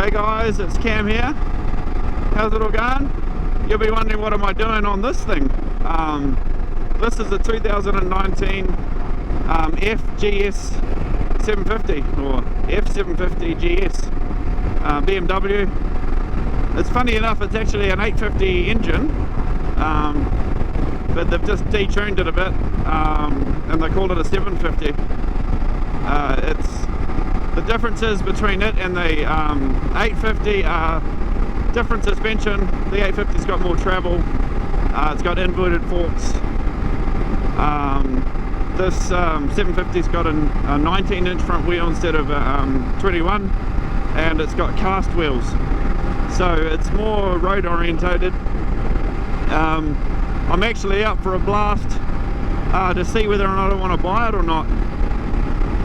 Hey guys, it's Cam here. How's it all going? You'll be wondering what am I doing on this thing. This is the 2019 FGS 750 or F750 GS BMW. It's funny enough, it's actually an 850 engine, but they've just detuned it a bit and they called it a 750. The differences between it and the 850 are different suspension. The 850's got more travel, it's got inverted forks. This 750's got a 19-inch front wheel instead of 21, and it's got cast wheels, so it's more road orientated. I'm actually out for a blast to see whether or not I want to buy it or not,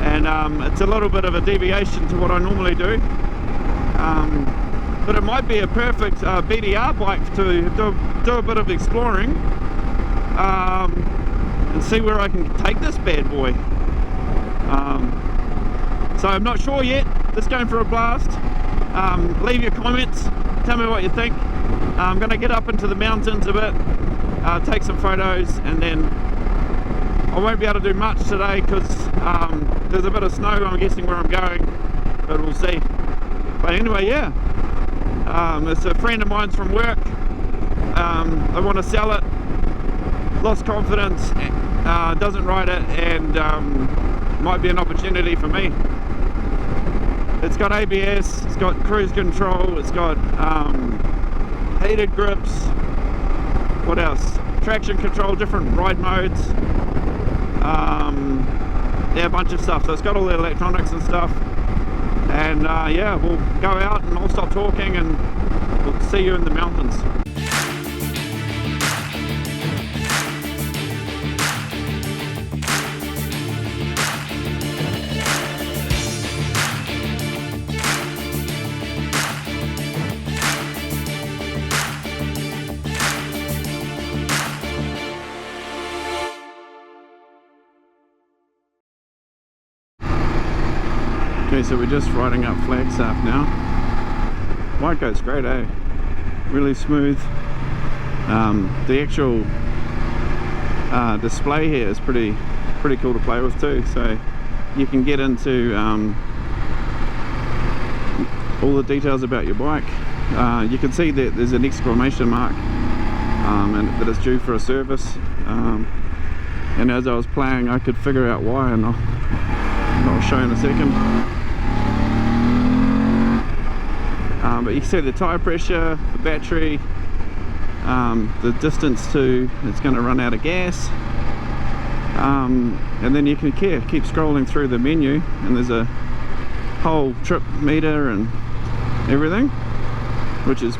and it's a little bit of a deviation to what I normally do, but it might be a perfect BDR bike to do a bit of exploring and see where I can take this bad boy. So I'm not sure yet, just going for a blast. Leave your comments, tell me what you think. I'm going to get up into the mountains a bit, take some photos, and then I won't be able to do much today because there's a bit of snow, I'm guessing, where I'm going, but we'll see. But anyway, yeah, it's a friend of mine's from work. I want to sell it, lost confidence, doesn't ride it, and might be an opportunity for me. It's got ABS, it's got cruise control, it's got heated grips, what else? Traction control, different ride modes, yeah, a bunch of stuff. So it's got all the electronics and stuff, and yeah, we'll go out and I'll stop talking and we'll see you in the mountains. Okay, so we're just riding up Flagstaff now. Bike goes great, eh? Really smooth. The actual display here is pretty cool to play with too. So you can get into all the details about your bike. You can see that there's an exclamation mark and that it's due for a service. And as I was playing, I could figure out why, and I'll show you in a second. But you can see the tyre pressure, the battery, the distance to it's going to run out of gas, and then you can keep scrolling through the menu, and there's a whole trip meter and everything, which is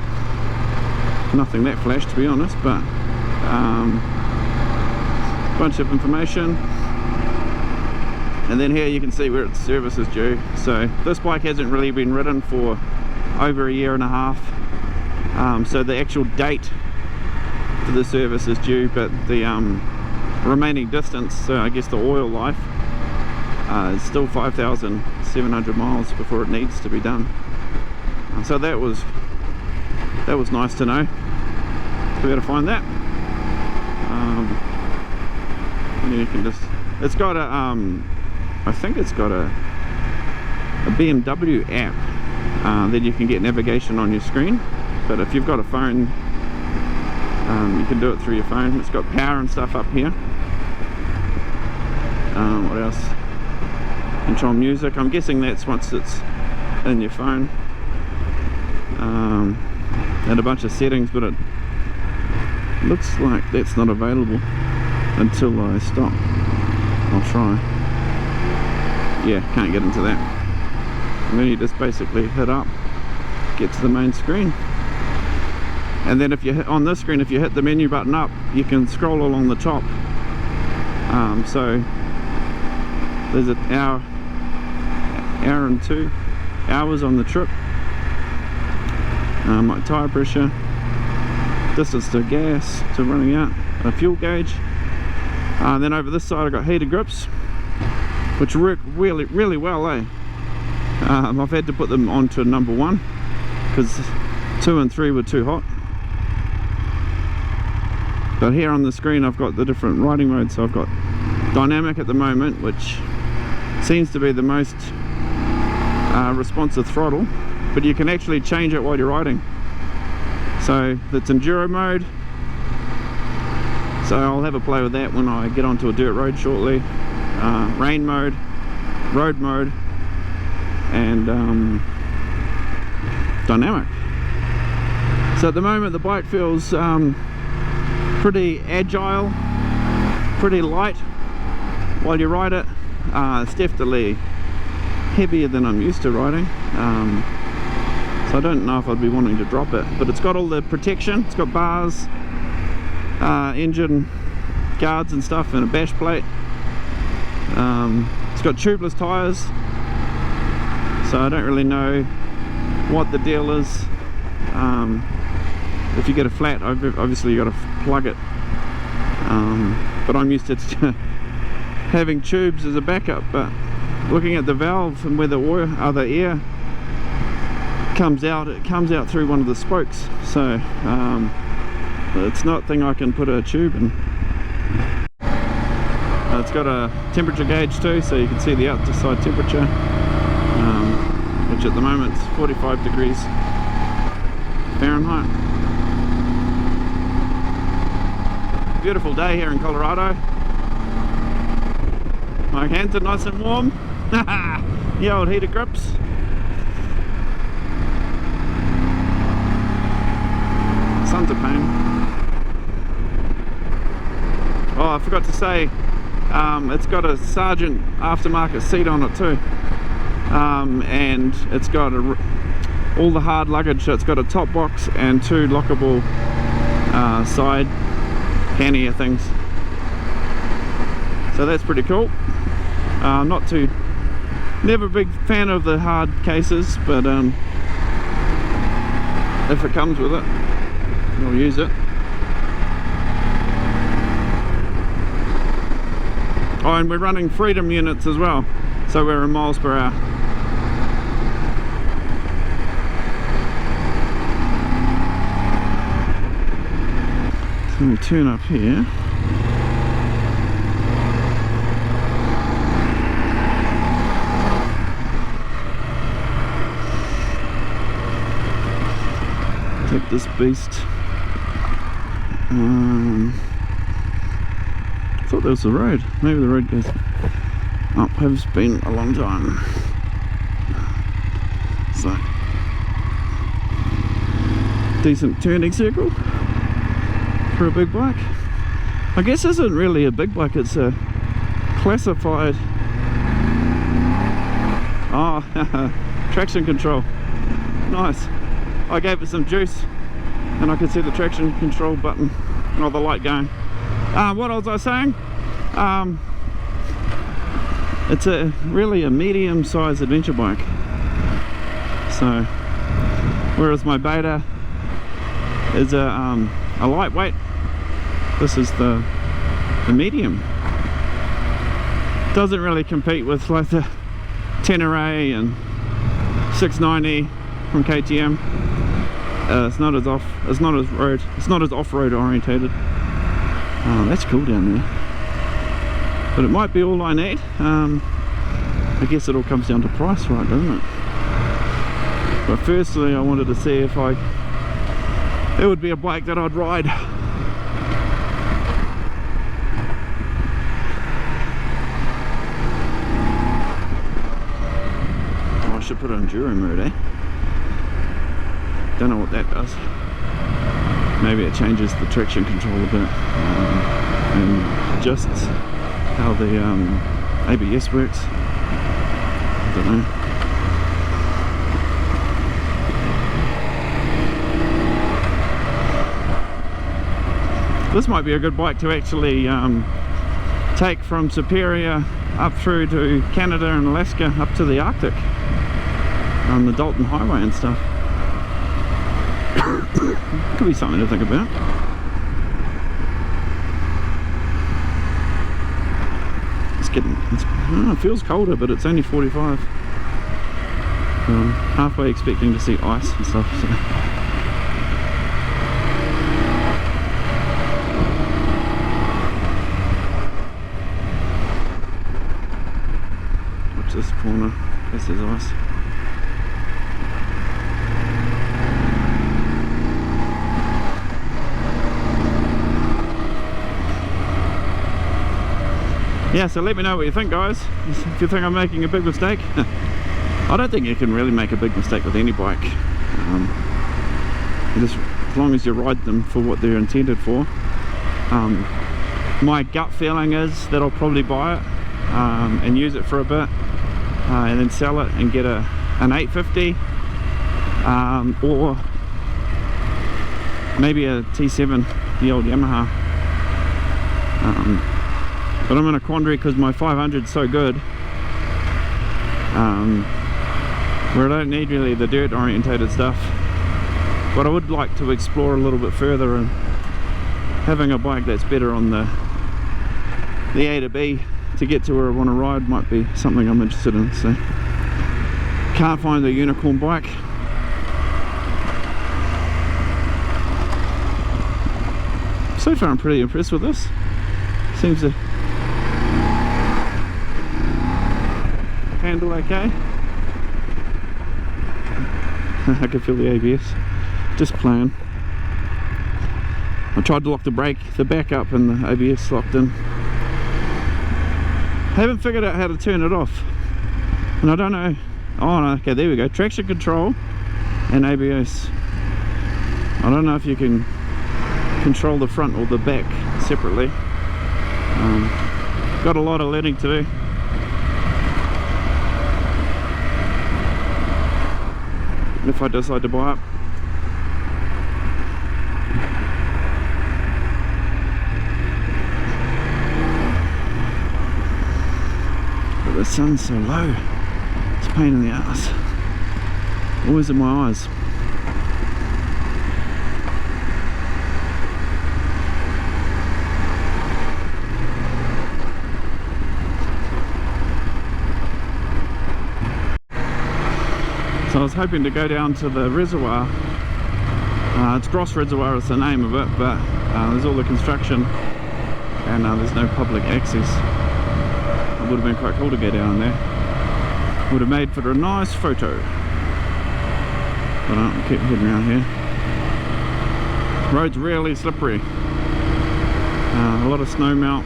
nothing that flash to be honest, but a bunch of information. And then here you can see where its service is due. So this bike hasn't really been ridden for over a year and a half, so the actual date for the service is due, but the remaining distance, so I guess the oil life, is still 5,700 miles before it needs to be done. So that was nice to know, to be able to find that. And you can just, it's got a I think it's got a BMW app. Then you can get navigation on your screen, but if you've got a phone, you can do it through your phone. It's got power and stuff up here. What else? Control music. I'm guessing that's once it's in your phone. And a bunch of settings, but it looks like that's not available until I stop. I'll try. Yeah, can't get into that. And then you just basically hit up, get to the main screen, and then if you hit on this screen, if you hit the menu button up, you can scroll along the top. So there's an hour and 2 hours on the trip, my tire pressure, distance to gas, to running out, a fuel gauge, and then over this side I got heated grips, which work really well, eh? I've had to put them onto number 1 because 2 and 3 were too hot. But here on the screen I've got the different riding modes. So I've got dynamic at the moment, which seems to be the most responsive throttle, but you can actually change it while you're riding. So that's enduro mode, so I'll have a play with that when I get onto a dirt road shortly. Rain mode, road mode, and dynamic. So at the moment the bike feels pretty agile, pretty light while you ride it. It's definitely heavier than I'm used to riding, so I don't know if I'd be wanting to drop it, but it's got all the protection. It's got bars, engine guards and stuff, and a bash plate. It's got tubeless tyres, so I don't really know what the deal is. If you get a flat, obviously you got to plug it, but I'm used to having tubes as a backup. But looking at the valve and where the oil, the air comes out, it comes out through one of the spokes, so it's not a thing I can put a tube in. It's got a temperature gauge too, so you can see the outside temperature, which at the moment is 45 degrees Fahrenheit. Beautiful day here in Colorado. My hands are nice and warm. The old heated grips. Sun's a pain. Oh, I forgot to say, it's got a Sargent aftermarket seat on it too, and it's got all the hard luggage. So it's got a top box and 2 lockable side pannier things, so that's pretty cool. Never a big fan of the hard cases, but if it comes with it, I'll use it. Oh, and we're running Freedom units as well, so we're in miles per hour. So we'll turn up here. Take this beast. I thought there was the road. Maybe the road goes up. It's been a long time. So, decent turning circle for a big bike. I guess this isn't really a big bike, it's a classified. Oh, traction control. Nice. I gave it some juice and I could see the traction control button, or the light going. What was I saying? It's really a medium-sized adventure bike. So, whereas my Beta is a lightweight, this is the medium. Doesn't really compete with like the Tenere and 690 from KTM. It's not as off-road orientated. That's cool down there. But it might be all I need. I guess it all comes down to price, right, doesn't it? But firstly, I wanted to see if it would be a bike that I'd ride. Oh, I should put it on enduro mode, eh? Don't know what that does. Maybe it changes the traction control a bit, and adjusts how the ABS works. I don't know. This might be a good bike to actually take from Superior up through to Canada and Alaska up to the Arctic on the Dalton Highway and stuff. Could be something to think about. It feels colder, but it's only 45. I'm halfway expecting to see ice and stuff, so. Watch this corner, this is ice. Yeah, so let me know what you think, guys, if you think I'm making a big mistake. I don't think you can really make a big mistake with any bike, just as long as you ride them for what they're intended for. My gut feeling is that I'll probably buy it and use it for a bit and then sell it and get an 850 or maybe a T7, the old Yamaha. But I'm in a quandary because my 500 is so good, where I don't need really the dirt orientated stuff, but I would like to explore a little bit further, and having a bike that's better on the A to B to get to where I want to ride might be something I'm interested in. So can't find the unicorn bike. So far I'm pretty impressed with this. Seems to handle okay. I can feel the ABS just playing. I tried to lock the brake, the back up, and the ABS locked in. Haven't figured out how to turn it off, and I don't know. Oh no, okay, there we go. Traction control and ABS. I don't know if you can control the front or the back separately. Got a lot of learning to do. If I decide to buy it. But the sun's so low, it's a pain in the ass. Always in my eyes. So I was hoping to go down to the reservoir. It's Gross Reservoir is the name of it, but there's all the construction and there's no public access. It would have been quite cool to go down there. Would have made for a nice photo. But I keep heading around here. Road's really slippery. A lot of snow melt.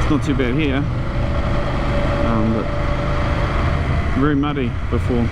It's not too bad here, but very muddy before.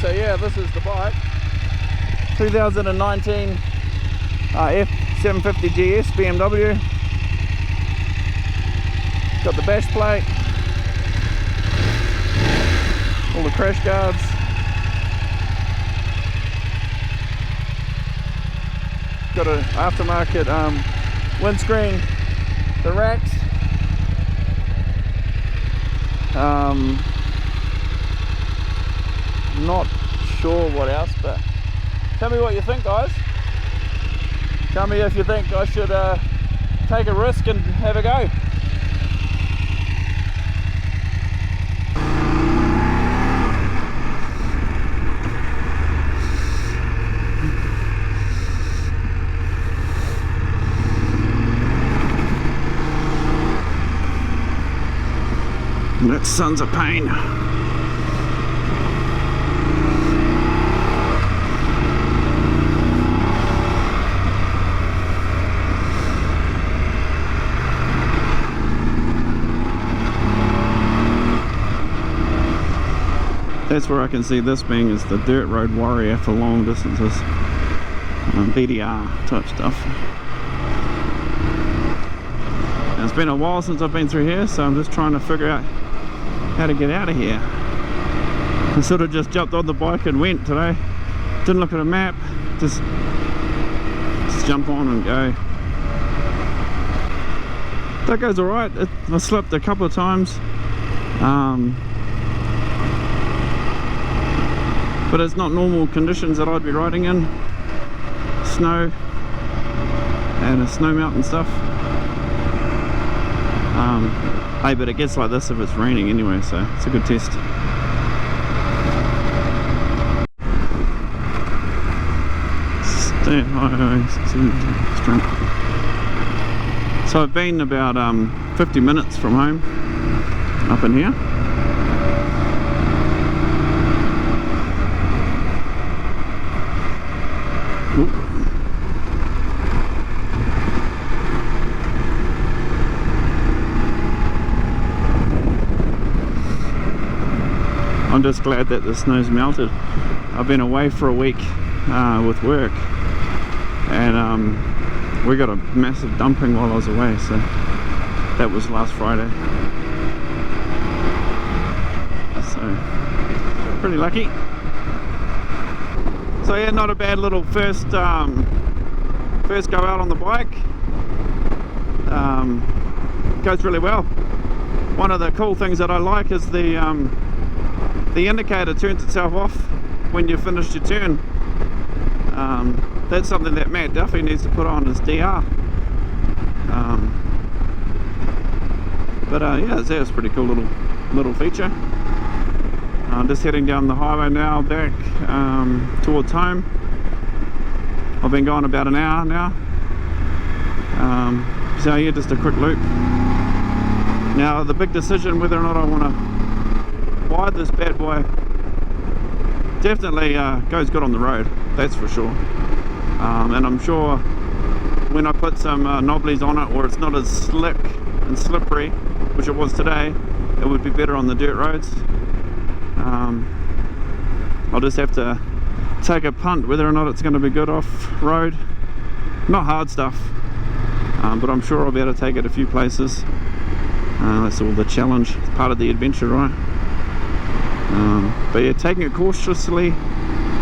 So yeah, this is the bike, 2019 F750 GS BMW. Got the bash plate, all the crash guards, got an aftermarket windscreen, the racks, not sure what else, but tell me what you think, guys. Tell me if you think I should take a risk and have a go. That sun's a pain. That's where I can see this being is the dirt road warrior for long distances. BDR type stuff. And it's been a while since I've been through here, so I'm just trying to figure out how to get out of here. I sort of just jumped on the bike and went today. Didn't look at a map, just jump on and go. That goes alright. I slipped a couple of times, but it's not normal conditions that I'd be riding in. Snow and a snow melt and stuff. Hey, but it gets like this if it's raining anyway, so it's a good test. So I've been about 50 minutes from home up in here. Ooh. I'm just glad that the snow's melted. I've been away for a week with work, and we got a massive dumping while I was away, so that was last Friday. So pretty lucky. So yeah, not a bad little first go out on the bike. Goes really well. One of the cool things that I like is the indicator turns itself off when you've finished your turn. That's something that Matt Duffy needs to put on his DR. Yeah, that was a pretty cool little feature. I'm just heading down the highway now back towards home. I've been going about an hour now. So yeah, just a quick loop. Now the big decision whether or not I want to buy this bad boy definitely goes good on the road, that's for sure. And I'm sure when I put some knobblies on it, or it's not as slick and slippery, which it was today, it would be better on the dirt roads. I'll just have to take a punt whether or not it's going to be good off-road. Not hard stuff, but I'm sure I'll be able to take it a few places. That's all the challenge, it's part of the adventure, right? But yeah, taking it cautiously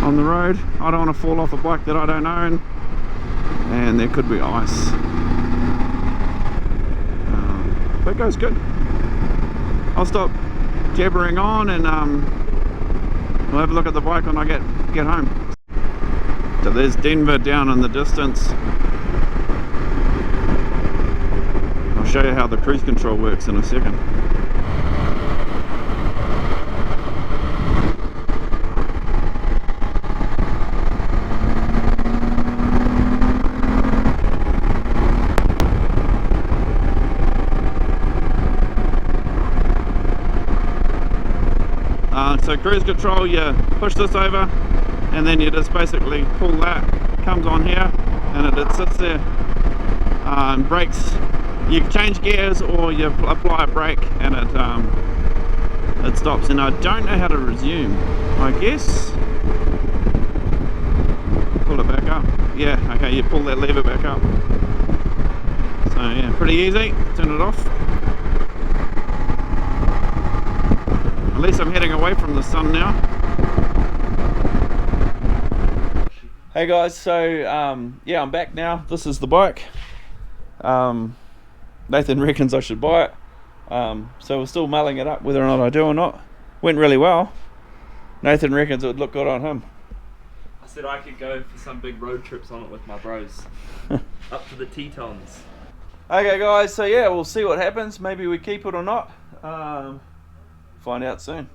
on the road. I don't want to fall off a bike that I don't own, and there could be ice. But it goes good. I'll stop jabbering on, and we'll have a look at the bike when I get home. So there's Denver down in the distance. I'll show you how the cruise control works in a second. So cruise control, you push this over and then you just basically pull that, comes on here, and it sits there and brakes. You can change gears or you apply a brake and it stops. And I don't know how to resume. I guess pull it back up. Yeah, okay, you pull that lever back up. So yeah, pretty easy. Turn it off. At least I'm heading away from the sun now. Hey guys, so yeah, I'm back now. This is the bike. Nathan reckons I should buy it. So we're still mulling it up whether or not I do or not. Went really well. Nathan reckons it would look good on him. I said I could go for some big road trips on it with my bros. Up to the Tetons. Okay guys, so yeah, we'll see what happens. Maybe we keep it or not. Find out soon.